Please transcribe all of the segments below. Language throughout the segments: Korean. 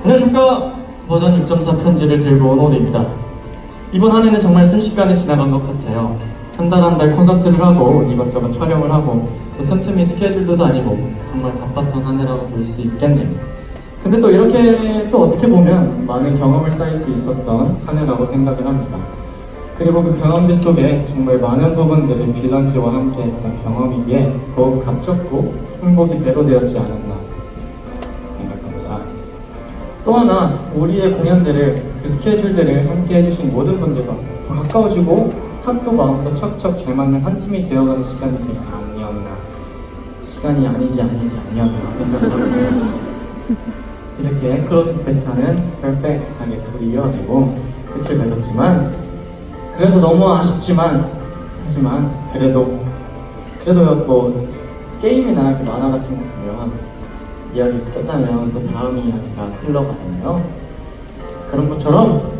안녕하십니까. 버전 6.4 편지를 들고 온 오드입니다. 이번 한 해는 정말 순식간에 지나간 것 같아요. 한 달 한 달 콘서트를 하고 이것저것 촬영을 하고 또 틈틈이 스케줄도 다니고 정말 바빴던 한 해라고 볼 수 있겠네요. 근데 또 이렇게 또 어떻게 보면 많은 경험을 쌓을 수 있었던 한 해라고 생각을 합니다. 그리고 그 경험들 속에 정말 많은 부분들을 빌런즈와 함께 했던 경험이기에 더욱 값졌고 행복이 배로되었지 않았나 생각합니다. 또 하나 우리의 공연들을 그 스케줄들을 함께 해주신 모든 분들과 더 가까워지고 핫도 마음도 척척 잘 맞는 한 팀이 되어가는 시간이지 아니었나, 시간이 아니었나 생각을 합니다. 이렇게 크로스 베타는 퍼펙트하게 클리어되고 끝을 맺었지만, 그래서 너무 아쉽지만 하지만 그래도 뭐 게임이나 이렇게 만화 같은 거 보면 이야기 끝나면 또 다음 이야기가 흘러가잖아요. 그런 것처럼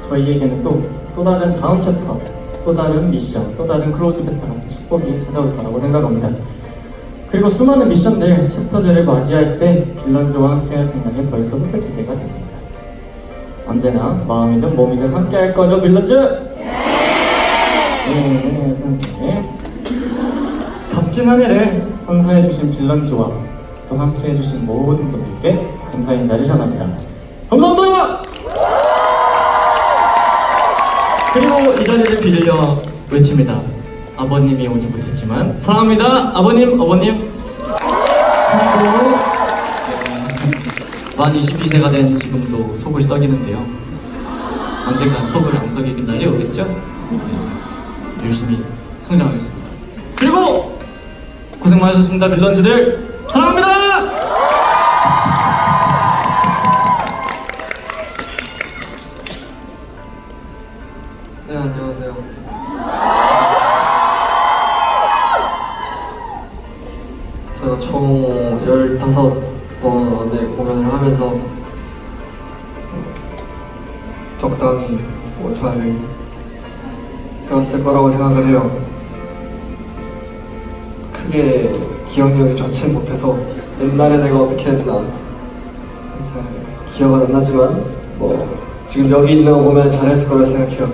저희에게는 또 다른 다음 챕터, 또 다른 미션, 또 다른 클로즈 베타 같은 축복이 찾아올 거라고 생각합니다. 그리고 수많은 미션들, 챕터들을 맞이할 때 빌런즈와 함께할 생각에 벌써부터 기대가 됩니다. 언제나 마음이든 몸이든 함께할 거죠, 빌런즈? 네, 선생님. 값진 한 해를 선사해주신 빌런즈와 또 함께해주신 모든 분들께 감사 인사를 전합니다. 감사합니다! 그리고 이 자리를 빌려 외칩니다. 아버님이 오지 못했지만 사랑합니다. 아버님, 어머님. 그리고 만 22세가 된 지금도 속을 썩이는데요. 언젠간 속을 안 썩이는 날이 오겠죠? 열심히 성장하겠습니다. 그리고 고생 많으셨습니다, 빌런즈들. 사랑합니다! 네, 안녕하세요. 제가 총 15번의 공연을 하면서 적당히 잘 배웠을 거라고 생각을 해요. 크게 기억력이 좋진 못해서 옛날에 내가 어떻게 했나 잘 기억은 안 나지만 뭐 지금 여기 있는 거 보면 잘했을 거라 생각해요.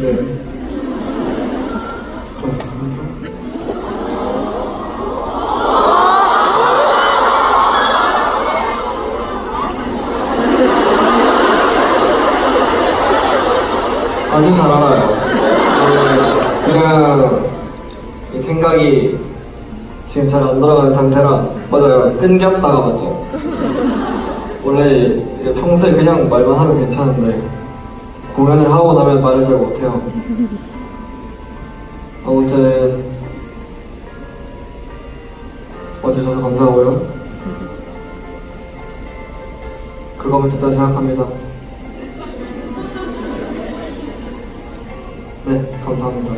네, 그렇습니다. 아주 잘 알아요. 그냥 이 생각이 지금 잘 안 돌아가는 상태라. 맞아요, 끊겼다가 맞죠. 원래 평소에 그냥 말만 하면 괜찮은데 공연을 하고 나면 말을 잘 못해요. 아무튼 와주셔서 감사하고요. 그거면 됐다 생각합니다. 네, 감사합니다.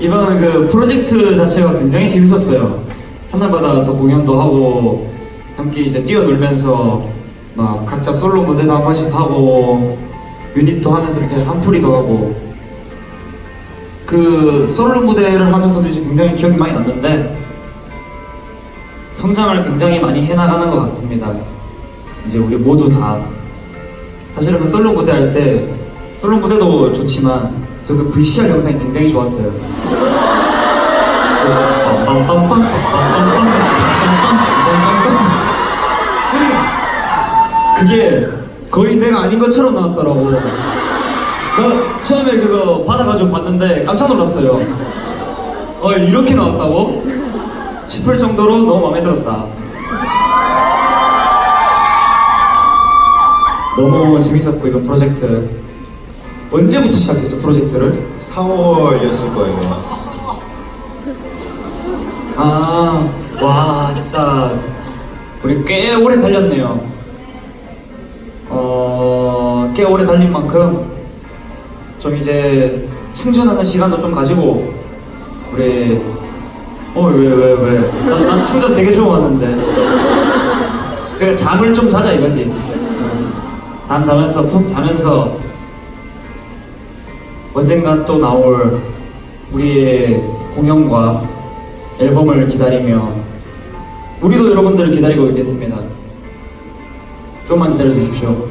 이번 그 프로젝트 자체가 굉장히 재밌었어요. 한 달마다 또 공연도 하고 함께 이제 뛰어놀면서 막 각자 솔로 무대도 한 번씩 하고 유닛도 하면서 이렇게 한풀이도 하고, 그 솔로 무대를 하면서도 이제 굉장히 기억이 많이 남는데 성장을 굉장히 많이 해나가는 것 같습니다. 이제 우리 모두 다 사실은 그 솔로 무대 할 때 솔로 무대도 좋지만 저 그 VCR 영상이 굉장히 좋았어요. 그게 거의 내가 아닌 것처럼 나왔더라고. 나 처음에 그거 받아가지고 봤는데 깜짝 놀랐어요. 이렇게 나왔다고? 싶을 정도로 너무 마음에 들었다. 너무 재밌었고, 이번 프로젝트 언제부터 시작했죠, 프로젝트를? 4월이었을 거예요. 와, 진짜 우리 꽤 오래 달렸네요. 꽤 오래 달린 만큼 좀 이제 충전하는 시간도 좀 가지고 우리 왜? 난 충전 되게 좋아하는데. 그러니까 잠을 좀 자자 이거지. 잠 자면서 푹 자면서 언젠가 또 나올 우리의 공연과 앨범을 기다리며 우리도 여러분들을 기다리고 있겠습니다. 좀만 기다려 주십시오.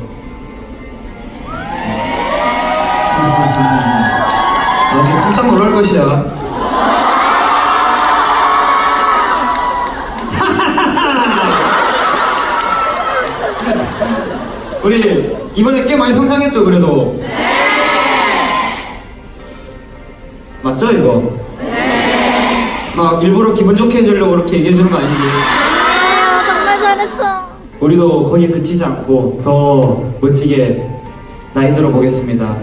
나중에 깜짝 놀랄 것이야. 우리 이번에 꽤 많이 성장했죠, 그래도? 네. 맞죠, 이거? 네. 막 일부러 기분 좋게 해주려고 그렇게 얘기해주는 거 아니지? 아, 정말 잘했어. 우리도 거기에 그치지 않고 더 멋지게 나이 들어 보겠습니다.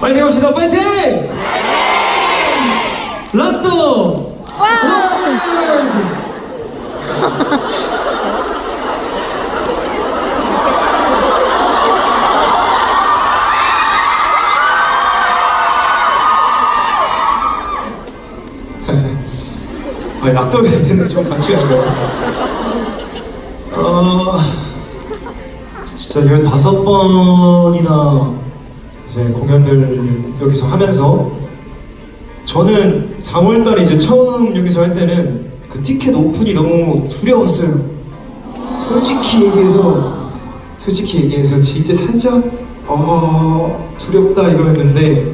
파이팅 합시다, 파이팅! 락도! 락도 멘트는 좀 반칙 아닌가요? 진짜 15번이나 이제 공연들 여기서 하면서 저는 4월달에 이제 처음 여기서 할 때는 그 티켓 오픈이 너무 두려웠어요. 솔직히 얘기해서 진짜 살짝 두렵다 이거였는데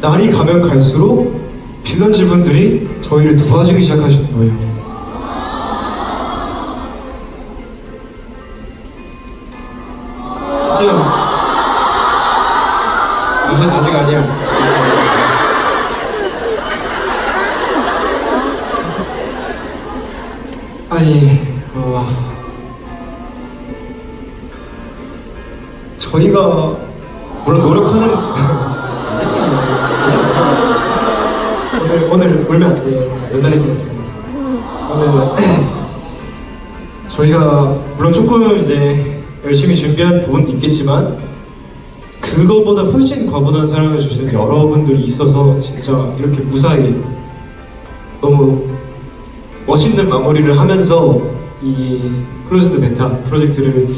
날이 가면 갈수록 빌런즈 분들이 저희를 도와주기 시작하시는 거예요. 진짜 이건 아직 아니야. 아니 저희가 물론 노력하는 오늘 울면 안 돼. 옛날에 그랬어요. 오늘 저희가 물론 조금 이제 열심히 준비한 부분도 있겠지만 그거보다 훨씬 과분한 사랑을 주시는 여러분들이 있어서 진짜 이렇게 무사히 너무 멋있는 마무리를 하면서 이 클로즈드 베타 프로젝트를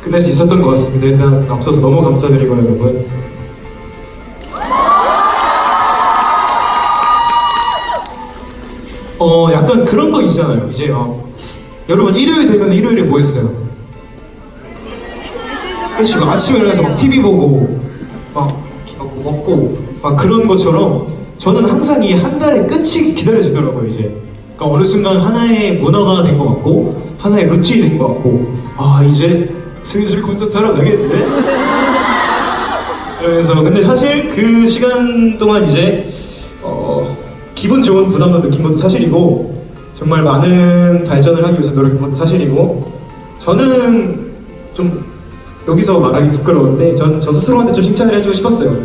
끝낼 수 있었던 것 같습니다. 일단 앞서서 너무 감사드리고 여러분. 약간 그런 거 있잖아요. 이제 여러분 일요일 되면 일요일에 뭐 했어요? 지금 아침에 일어나서 막 TV 보고 막 먹고 막 그런 것처럼 저는 항상 이 한 달의 끝이 기다려지더라고요. 이제 그러니까 어느 순간 하나의 문화가 된 것 같고 하나의 루틴이 된 것 같고 이제 슬슬 콘서트 하러 가겠는데? 그래서 근데 사실 그 시간 동안 이제 기분 좋은 부담도 느낀 것도 사실이고 정말 많은 발전을 하기 위해서 노력한 것도 사실이고 저는 좀 여기서 말하기 부끄러운데 저 스스로한테 좀 칭찬을 해주고 싶었어요.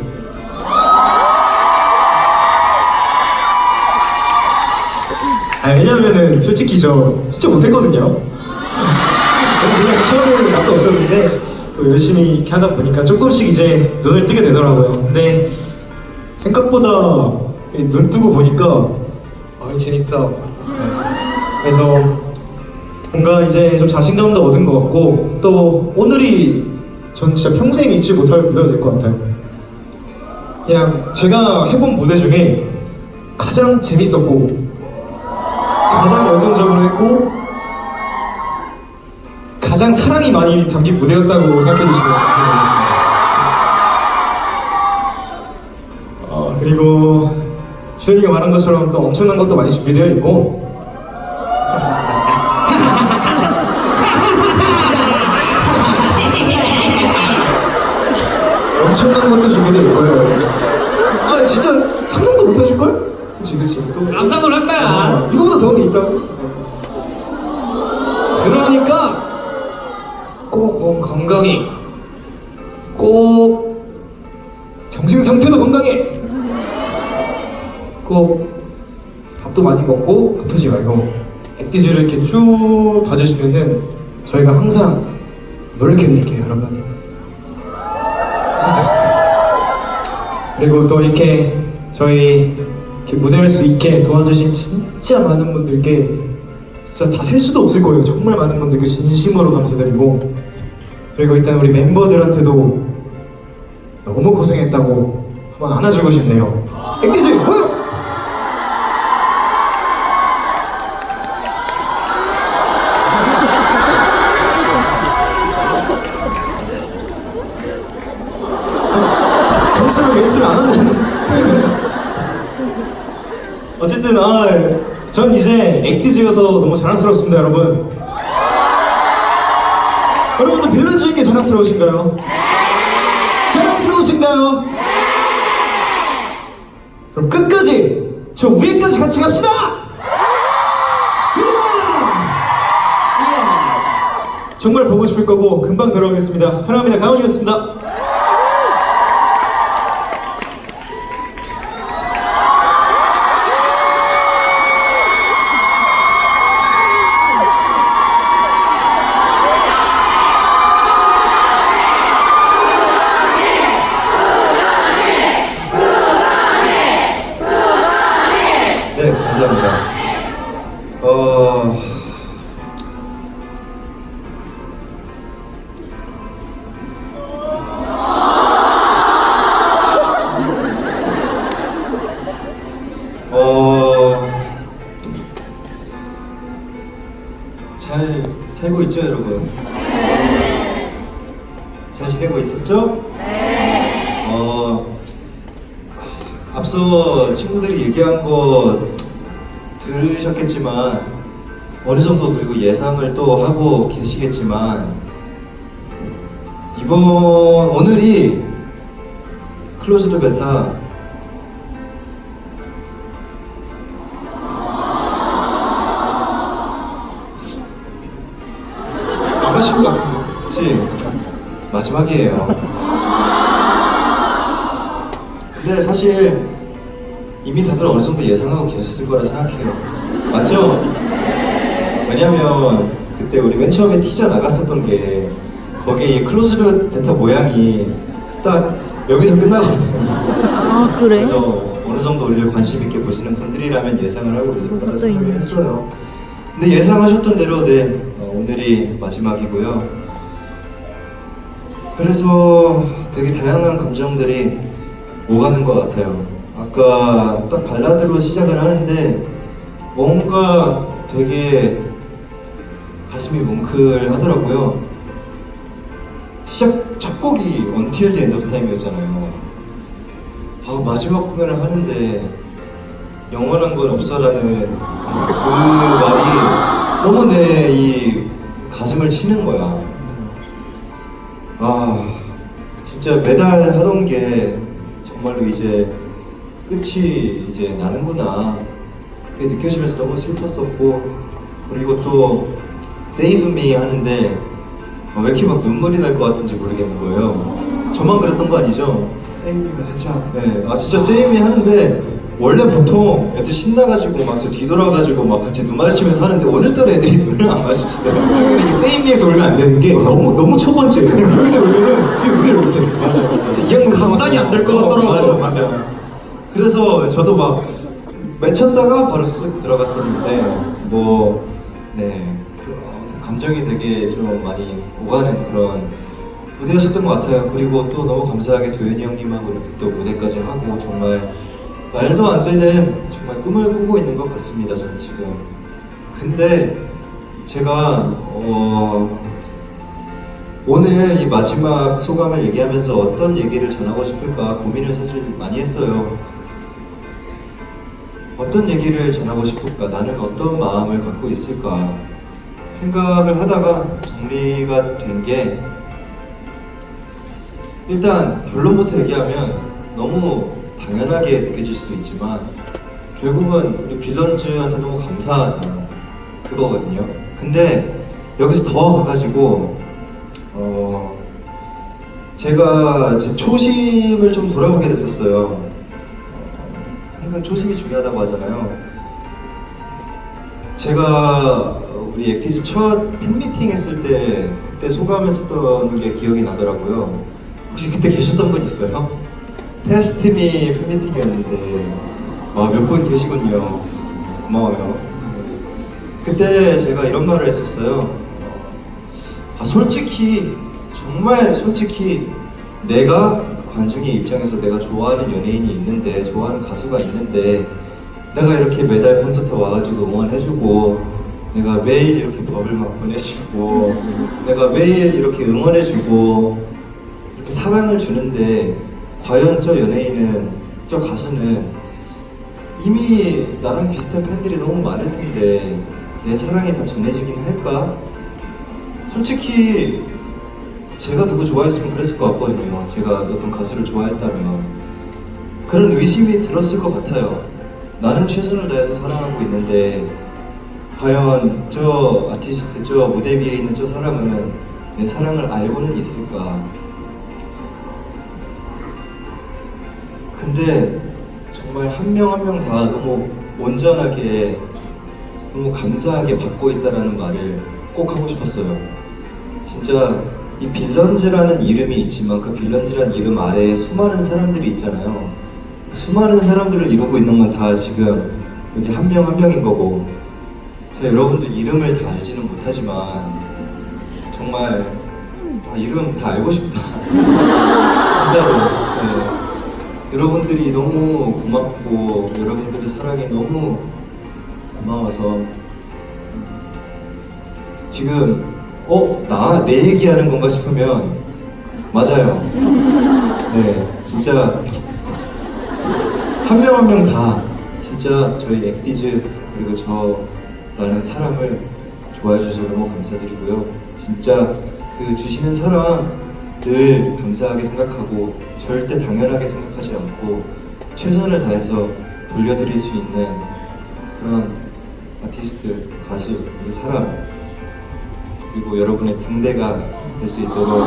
왜냐면은 솔직히 저 진짜 못했거든요. 저는 그냥 처음에는 남도 없었는데 또 열심히 이렇게 하다 보니까 조금씩 이제 눈을 뜨게 되더라고요. 근데 생각보다 눈 뜨고 보니까 재밌어. 그래서 뭔가 이제 좀 자신감도 얻은 것 같고 또 오늘이 전 진짜 평생 잊지 못할 무대가 될 것 같아요. 그냥 제가 해본 무대 중에 가장 재밌었고 가장 열정적으로 했고 가장 사랑이 많이 담긴 무대였다고 생각해 주시면 감사하겠습니다. 그리고 주현이가 말한 것처럼 또 엄청난 것도 많이 준비되어 있고 엄청난 것도 준비되어 있고요. 진짜 상상도 못 하실걸? 그치 또 깜짝 놀랄 거야. 이거보다 더운 게 있다고? 그러니까 꼭 몸 건강히 꼭 정신 상태도 건강해 꼭 밥도 많이 먹고 아프지 말고 액티즈를 이렇게 쭉 봐주시면은 저희가 항상 노력해드릴게요 여러분. 그리고 또 이렇게 저희 이렇게 무대할 수 있게 도와주신 진짜 많은 분들께 진짜 다 셀 수도 없을 거예요. 정말 많은 분들께 진심으로 감사드리고, 그리고 일단 우리 멤버들한테도 너무 고생했다고 한번 안아주고 싶네요. 액티즈 모여! 평소에 멘트를 안 한다는. 어쨌든 전 이제 액티즈여서 너무 자랑스럽습니다, 여러분. 여러분도 빌런 중에 자랑스러우신가요? 자랑스러우신가요? 그럼 끝까지 저 위에까지 같이 갑시다! 정말 보고 싶을 거고 금방 돌아오겠습니다. 사랑합니다. 가온이었습니다. 네, 감사합니다. 잘 살고 있죠, 여러분? 잘 지내고 있었죠? 앞서 친구들이 얘기한 거 들으셨겠지만 어느 정도 그리고 예상을 또 하고 계시겠지만 오늘이 클로즈드 베타 안 하신 것 같은데. 그치? 마지막이에요. 근데 사실 이미 다들 어느 정도 예상하고 계셨을 거라 생각해요. 맞죠? 왜냐면 그때 우리 맨 처음에 티저 나갔었던 게 거기에 이 클로즈드 데이터 모양이 딱 여기서 끝나거든요. 아, 그래? 그래서 어느 정도 우리를 관심 있게 보시는 분들이라면 예상을 하고 있을 거라 생각을 했어요. 근데 예상하셨던 대로 오늘이 마지막이고요. 그래서 되게 다양한 감정들이 오가는 것 같아요. 아까 딱 발라드로 시작을 하는데 뭔가 되게 가슴이 뭉클하더라고요. 시작 첫 곡이 Until the End of Time이었잖아요. 마지막 공연을 하는데 영원한 건 없어라는 그 말이 너무 내 이 가슴을 치는 거야. 진짜 매달 하던 게 정말로 이제 끝이 이제 나는구나. 그게 느껴지면서 너무 슬펐었고, 그리고 또 Save Me 하는데 왜 이렇게 막 눈물이 날 것 같은지 모르겠는 거예요. 저만 그랬던 거 아니죠? 세이비가 하자. 네, 진짜 Save Me 하는데 원래 보통 애들 신나가지고 막 저 뒤돌아가지고 막 같이 눈 마주치면서 하는데 오늘따라 애들이 눈을 안 마주치더라고요. 근데 이게 세이비에서 울면 안 되는 게 너무 초번째예요. 여기서 울면은 뒤에 무대를 못해. 맞아. 이 형은 감당이 안 될 것 같더라고. 맞아. 그래서 저도 막 맺혔다가 바로 쓱 들어갔었는데 아무튼 감정이 되게 좀 많이 오가는 그런 무대였었던 것 같아요. 그리고 또 너무 감사하게 도현이 형님하고 이렇게 또 무대까지 하고 정말 말도 안 되는 정말 꿈을 꾸고 있는 것 같습니다. 저는 지금. 근데 제가 오늘 이 마지막 소감을 얘기하면서 어떤 얘기를 전하고 싶을까 고민을 사실 많이 했어요. 어떤 얘기를 전하고 싶을까? 나는 어떤 마음을 갖고 있을까? 생각을 하다가 정리가 된 게, 일단 결론부터 얘기하면 너무 당연하게 느껴질 수도 있지만 결국은 우리 빌런즈한테 너무 감사하다 그거거든요. 근데 여기서 더 가가지고 제가 제 초심을 좀 돌아보게 됐었어요. 항상 초심이 중요하다고 하잖아요. 제가 우리 액티즈 첫 팬미팅 했을 때 그때 소감했었던 게 기억이 나더라고요. 혹시 그때 계셨던 분 있어요? 테스트미 팬미팅이었는데 몇 분 계시군요. 고마워요. 그때 제가 이런 말을 했었어요. 솔직히 정말 솔직히 내가 관중의 입장에서 내가 좋아하는 연예인이 있는데 좋아하는 가수가 있는데 내가 이렇게 매달 콘서트 와가지고 응원해주고 내가 매일 이렇게 법을 막 보내주고 내가 매일 이렇게 응원해주고 이렇게 사랑을 주는데 과연 저 연예인은 저 가수는 이미 나랑 비슷한 팬들이 너무 많을 텐데 내 사랑이 다 전해지긴 할까? 솔직히 제가 누구 좋아했으면 그랬을 것 같거든요. 제가 어떤 가수를 좋아했다면 그런 의심이 들었을 것 같아요. 나는 최선을 다해서 사랑하고 있는데 과연 저 아티스트, 저 무대 위에 있는 저 사람은 내 사랑을 알고는 있을까? 근데 정말 한 명 한 명 다 너무 온전하게 너무 감사하게 받고 있다라는 말을 꼭 하고 싶었어요. 진짜 이 빌런즈라는 이름이 있지만 그 빌런즈라는 이름 아래에 수많은 사람들이 있잖아요. 수많은 사람들을 이루고 있는 건 다 지금 여기 한 명 한 명인 거고 제가 여러분들 이름을 다 알지는 못하지만 정말 이름 다 알고 싶다. 진짜로. 네. 여러분들이 너무 고맙고 여러분들의 사랑이 너무 고마워서 지금 내 얘기하는 건가 싶으면 맞아요. 네, 진짜 한 명 한 명 다 진짜 저희 액디즈 그리고 저라는 사람을 좋아해 주셔서 너무 감사드리고요. 진짜 그 주시는 사랑 늘 감사하게 생각하고 절대 당연하게 생각하지 않고 최선을 다해서 돌려드릴 수 있는 그런 아티스트, 가수, 그리고 사람 그리고 여러분의 등대가 될 수 있도록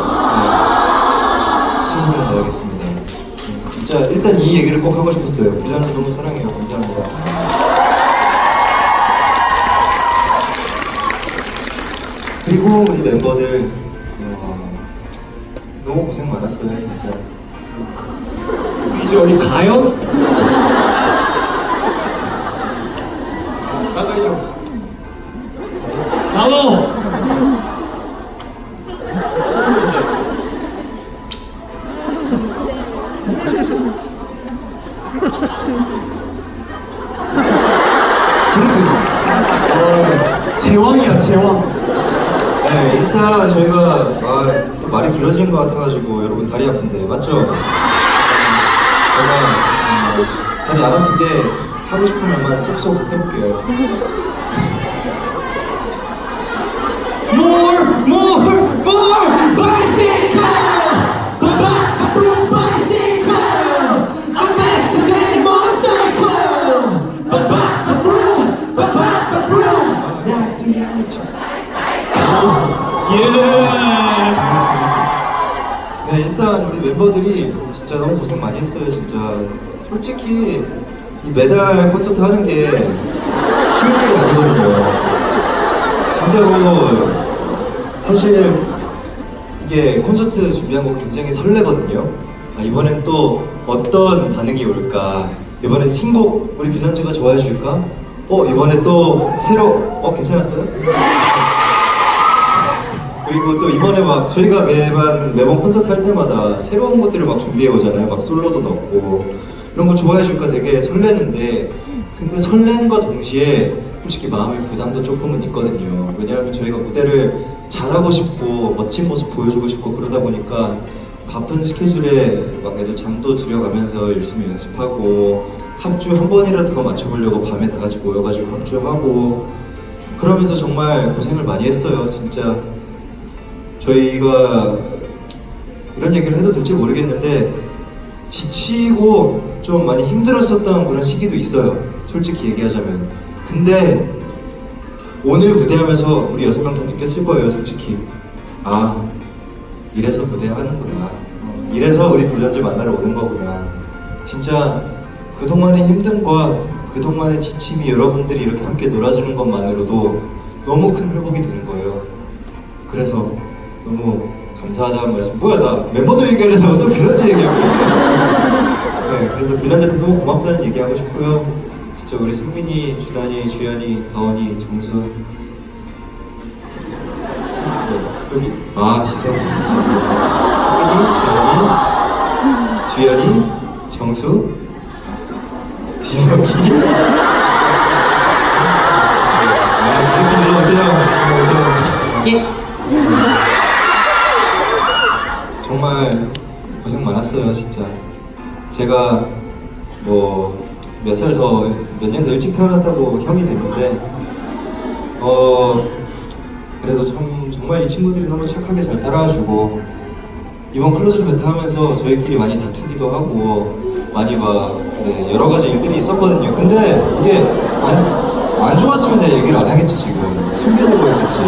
최선을 다하겠습니다. 진짜 일단 이 얘기를 꼭 하고 싶었어요. 빌런즈 너무 사랑해요. 감사합니다. 그리고 우리 멤버들 너무 고생 많았어요, 진짜. 우리 이제 어디 가요? 나가요. 나도. 블루투스. 제왕이야, 제왕. 네, 일단 저희가 또 말이 길어진 것 같아가지고 여러분 다리 아픈데 맞죠? 제가 다리 안 아프게 하고 싶은 말만 쏙쏙 해볼게요. More bicycle! Bicycle! I'm faster than motorcycle! 나 뛰어미쳐 네, 일단 우리 멤버들이 진짜 너무 고생 많이 했어요, 진짜. 솔직히 이 매달 콘서트 하는 게 쉬운 일이 아니거든요. 진짜로 사실 이게 콘서트 준비한 거 굉장히 설레거든요. 이번엔 또 어떤 반응이 올까? 이번엔 신곡 우리 빌런즈가 좋아해 줄까? 이번에 또 새로 괜찮았어요? 그리고 또 이번에 막 저희가 매번 콘서트 할 때마다 새로운 것들을 막 준비해 오잖아요. 막 솔로도 넣고 이런 거 좋아해 줄까 되게 설레는데 근데 설렘과 동시에 솔직히 마음의 부담도 조금은 있거든요. 왜냐하면 저희가 무대를 잘하고 싶고 멋진 모습 보여주고 싶고 그러다 보니까 바쁜 스케줄에 막 애들 잠도 줄여가면서 열심히 연습하고 합주 한 번이라도 더 맞춰보려고 밤에 다 같이 모여가지고 합주하고 그러면서 정말 고생을 많이 했어요. 진짜 저희가 이런 얘기를 해도 될지 모르겠는데 지치고 좀 많이 힘들었었던 그런 시기도 있어요. 솔직히 얘기하자면. 근데 오늘 무대하면서 우리 6명 다 느꼈을 거예요. 솔직히 이래서 무대하는구나. 이래서 우리 빌런즈 만나러 오는 거구나. 진짜 그동안의 힘듦과 그동안의 지침이 여러분들이 이렇게 함께 놀아주는 것만으로도 너무 큰 회복이 되는 거예요. 그래서 너무 감사하다는 말씀. 뭐야, 나 멤버들 얘기하려다가 또 빌런즈 얘기하고 네, 그래서 빌런즈한테 너무 고맙다는 얘기하고 싶고요. 진짜 우리 승민이, 준환이, 주연이, 가원이, 정수. 네, 지석이? 아, 지석. 승민이, 주연이, 정수, 지석이. 아, 지석씨 일로 오세요. 일로 오세요. 정말 고생 많았어요, 진짜. 제가 뭐 몇 살 더, 몇 년 더 일찍 태어났다고 형이 됐는데, 그래도 참 정말 이 친구들이 너무 착하게 잘 따라와주고, 이번 클로즈 베타 하면서 저희끼리 많이 다투기도 하고 많이 네, 여러 가지 일들이 있었거든요. 근데 이게 안 좋았으면 내가 얘기를 안 하겠지. 지금 숨겨두고 있겠지.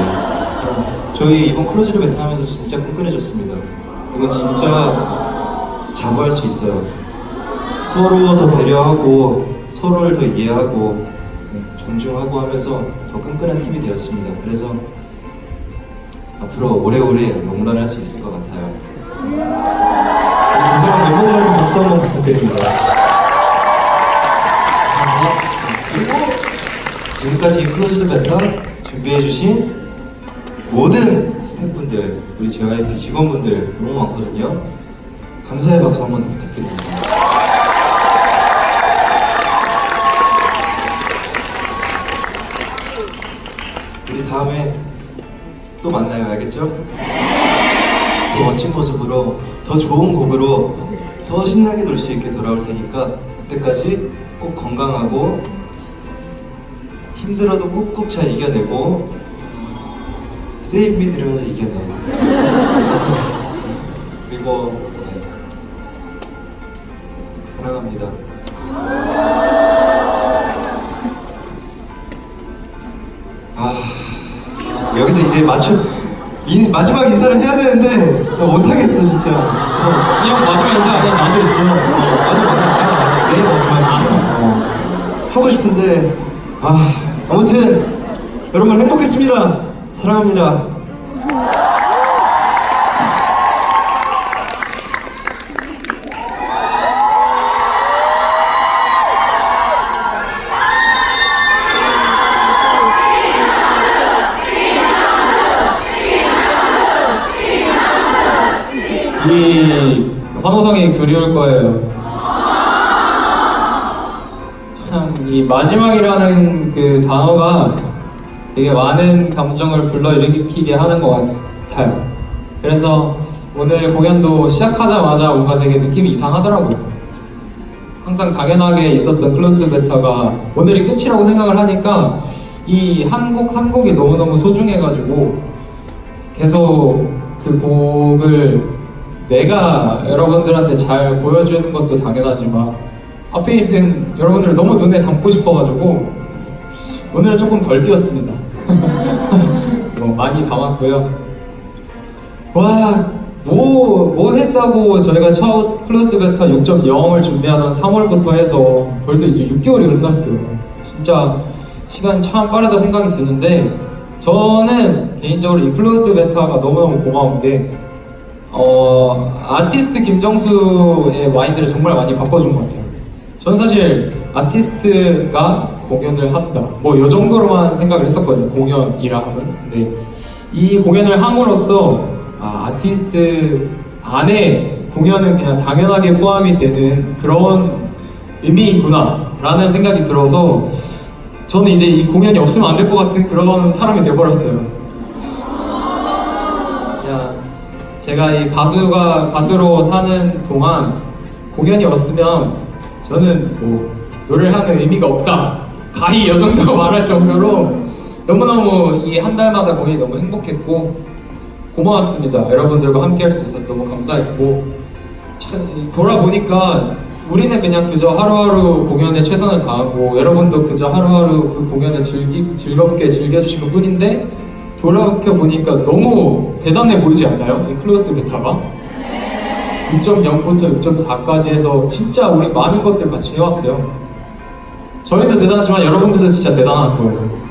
저희 이번 클로즈 베타 하면서 진짜 끈끈해졌습니다. 이건 진짜 자부할 수 있어요. 서로 더 배려하고 서로를 더 이해하고 존중하고 하면서 더 끈끈한 팀이 되었습니다. 그래서 앞으로 오래오래 롱런할 수 있을 것 같아요. 고생한 멤버들한테 박수 한번 부탁드립니다. 그리고 지금까지 클로즈드 베타 준비해주신 모든 스태프분들, 우리 JYP 직원분들 너무 많거든요. 감사의 박수 한번 부탁드립니다. 우리 다음에 또 만나요, 알겠죠? 더 멋진 모습으로, 더 좋은 곡으로, 더 신나게 놀 수 있게 돌아올 테니까 그때까지 꼭 건강하고 힘들어도 꾹꾹 잘 이겨내고 Save Me 들으면서 이겨내요. 그리고 사랑합니다. 여기서 이제 마지막 인사를 해야 되는데 못하겠어 진짜. 이 형 마지막 인사 아니야? 나도 있어. 맞아. 내일 마지막 인사. 하고 싶은데 아무튼 여러분 행복했습니다. 사랑합니다. 이 환호성이 그리울 거예요. 참 이 마지막이라는 그 단어가 되게 많은 감정을 불러일으키게 하는 것 같아요. 그래서 오늘 공연도 시작하자마자 뭔가 되게 느낌이 이상하더라고요. 항상 당연하게 있었던 클로즈드 베타가 오늘이 끝이라고 생각을 하니까 이 한 곡 한 곡이 너무너무 소중해가지고 계속 그 곡을 내가 여러분들한테 잘 보여주는 것도 당연하지만 앞에 있는 여러분들을 너무 눈에 담고 싶어가지고 오늘은 조금 덜 뛰었습니다. 많이 담았고요. 와, 뭐 했다고 저희가 첫 클로즈드 베타 6.0을 준비하던 3월부터 해서 벌써 이제 6개월이 흘렀어요. 진짜 시간이 참 빠르다 생각이 드는데 저는 개인적으로 이 클로즈드 베타가 너무너무 고마운 게 아티스트 김정수의 마인드를 정말 많이 바꿔준 것 같아요. 저는 사실 아티스트가 공연을 한다 뭐 이 정도로만 생각을 했었거든요. 공연이라 하면. 근데 이 공연을 함으로써 아티스트 안에 공연은 그냥 당연하게 포함이 되는 그런 의미구나 라는 생각이 들어서 저는 이제 이 공연이 없으면 안 될 것 같은 그런 사람이 돼버렸어요. 그냥 제가 이 가수로 사는 동안 공연이 없으면 저는 뭐 노래를 하는 의미가 없다 가히 이 정도 말할 정도로 너무너무 이 한 달마다 공연이 너무 행복했고 고마웠습니다. 여러분들과 함께 할 수 있어서 너무 감사했고 참 돌아보니까 우리는 그냥 그저 하루하루 공연에 최선을 다하고 여러분도 그저 하루하루 그 공연을 즐겁게 즐겨주신 것 뿐인데 돌아보니까 너무 대단해 보이지 않나요? 이 클로즈드 베타가 6.0부터 6.4까지 해서 진짜 우리 많은 것들 같이 해왔어요. 저희도 대단하지만 여러분들도 진짜 대단한 거예요.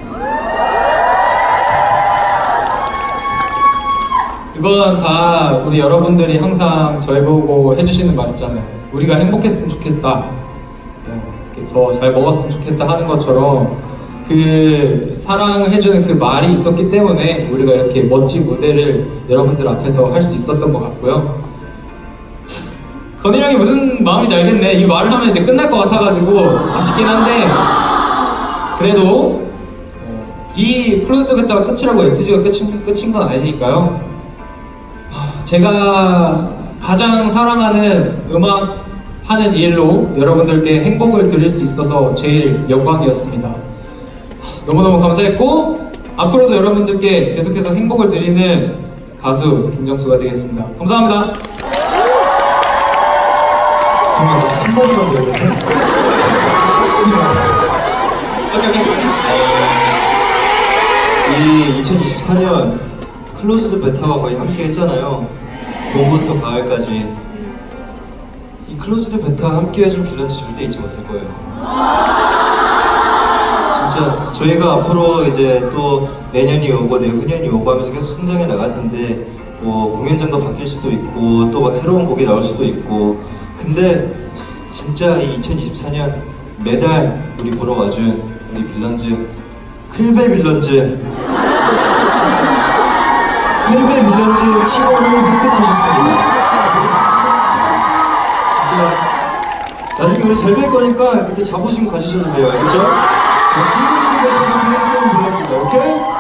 이건 다 우리 여러분들이 항상 저희 보고 해주시는 말 있잖아요. 우리가 행복했으면 좋겠다, 더 잘 먹었으면 좋겠다 하는 것처럼 그 사랑해주는 그 말이 있었기 때문에 우리가 이렇게 멋진 무대를 여러분들 앞에서 할 수 있었던 것 같고요. 건일 형이 무슨 마음인지 알겠네. 이 말을 하면 이제 끝날 것 같아가지고 아쉽긴 한데, 그래도 이 클로즈드 베타가 끝이라고 엔트지가 끝인 건 아니니까요. 제가 가장 사랑하는 음악 하는 일로 여러분들께 행복을 드릴 수 있어서 제일 영광이었습니다. 너무너무 감사했고, 앞으로도 여러분들께 계속해서 행복을 드리는 가수 김정수가 되겠습니다. 감사합니다. 한 번만 해볼게요. 이 2024년 클로즈드 베타와 거의 함께 했잖아요. 봄부터 가을까지. 이 클로즈드 베타와 함께 해준 빌런즈 절대 잊지 못할 거예요. 진짜 저희가 앞으로 이제 또 내년이 오고 내후년이 오고 하면서 계속 성장해 나갈 텐데, 뭐 공연장도 바뀔 수도 있고 또 막 새로운 곡이 나올 수도 있고, 근데 진짜 이 2024년 매달 우리 보러 와준 우리 빌런즈, 클베 빌런즈, 클베 빌런즈 칭호를 획득하셨습니다. 진짜 나중에 우리 잘 뵐 거니까 그때 자부심 가지셔도 돼요. 알겠죠? 클베 빌런즈다, 오케이?